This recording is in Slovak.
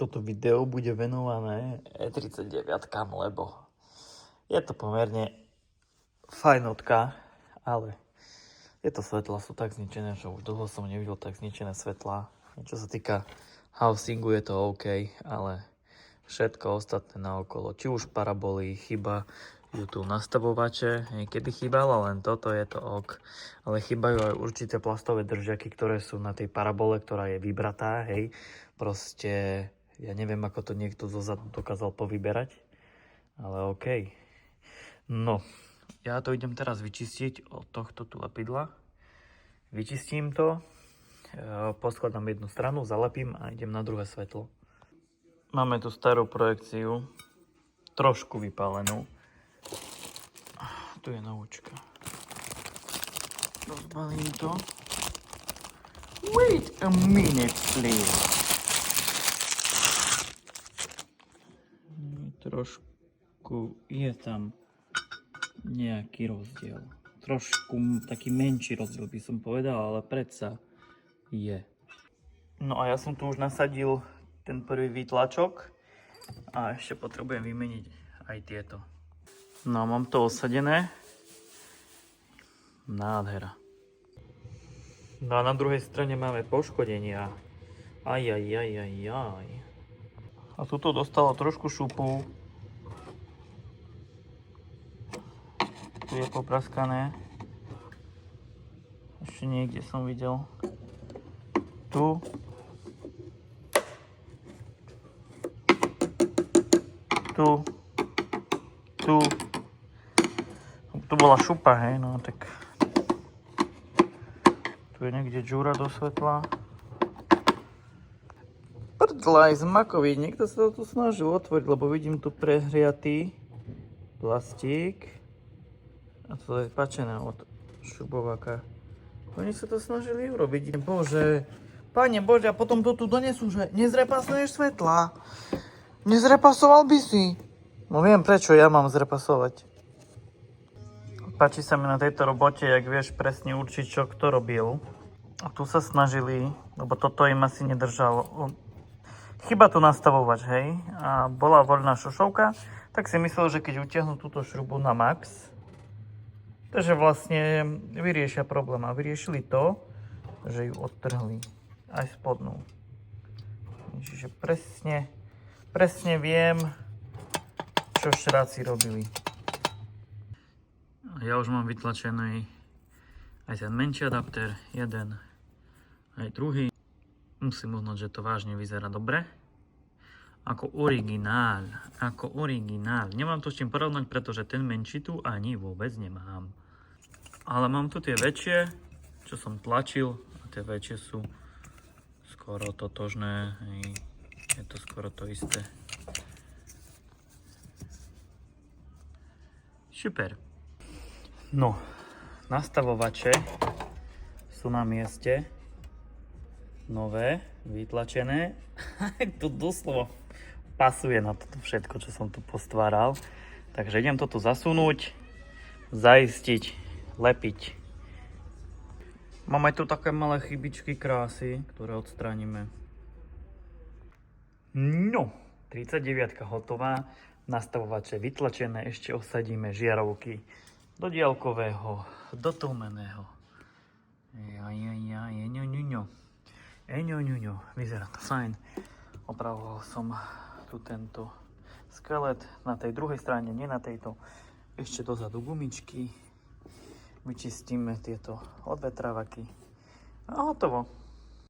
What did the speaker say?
toto video bude venované E39, lebo je to pomerne fajnotka, ale tieto svetlá sú tak zničené, že už dlho som nevidel tak zničené svetlá. Čo sa týka housingu je to OK, ale všetko ostatné naokolo, či už paraboly, chyba, sú tu nastavovače, niekedy chýbalo len toto, je to ok, ale chýbajú aj určité plastové držiaky, ktoré sú na tej parabole, ktorá je vybratá, hej, proste, ja neviem, ako to niekto zozadu dokázal povyberať, ale OK. No, ja to idem teraz vyčistiť od tohto tu lepidla, vyčistím to, poskladám jednu stranu, zalepím a idem na druhé svetlo. Máme tu starú projekciu, trošku vypálenú. Tu je naučka. Rozbalím to. Wait a minute, please. Trošku je tam nejaký rozdiel. Trošku taký menší rozdiel by som povedal, ale predsa je. No a ja som tu už nasadil ten prvý výtlačok a ešte potrebujem vymeniť aj tieto. No, mám to osadené. Nádhera. No a na druhej strane máme poškodenia. Aj. A tuto dostalo trošku šupu. Tu je popraskané. Ešte niekde som videl. Tu. Tu bola šupa, hej, no tak tu je niekde džúra do svetla. Prdlaj z makoví, niekto sa to tu snažil otvoriť, lebo vidím tu prehriatý plastík a to je pačené od šubováka. Oni sa to snažili urobiť. Bože, Pane Bože, a potom to tu donesú, že nezrepasuješ svetla. Nezrepasoval by si. No viem, prečo ja mám zrepasovať. Páči sa mi na tejto robote, jak vieš presne určiť, čo kto robil. A tu sa snažili, lebo toto im asi nedržalo. Chyba tu nastavovač, hej. A bola voľná šošovka, tak si myslel, že keď utiahnu túto šrubu na max, takže vlastne vyriešia problém. A vyriešili to, že ju odtrhli aj spodnú. Čiže presne viem, čo šráci robili. Ja už mám vytlačený aj ten menší adapter, jeden aj druhý. Musím uznať, že to vážne vyzerá dobre. Ako originál. Nemám to s čím porovnať, pretože ten menší tu ani vôbec nemám. Ale mám tu tie väčšie, čo som tlačil, a tie väčšie sú skoro totožné. Je to skoro to isté. Super. No, nastavovače sú na mieste. Nové, vytlačené. To doslova pasuje na toto všetko, čo som tu postváral. Takže idem to tu zasunúť, zaistiť, lepiť. Mám aj tu také malé chybičky krásy, ktoré odstránime. No, 39 hotová. Nastavovače vytlačené, ešte osadíme žiarovky do diaľkového, do tlmeného. Vyzerá to fajn. Opravoval som tu tento skelet na tej druhej strane, nie na tejto. Ešte dozadu gumičky. Vyčistíme tieto odvetrávaky. A hotovo.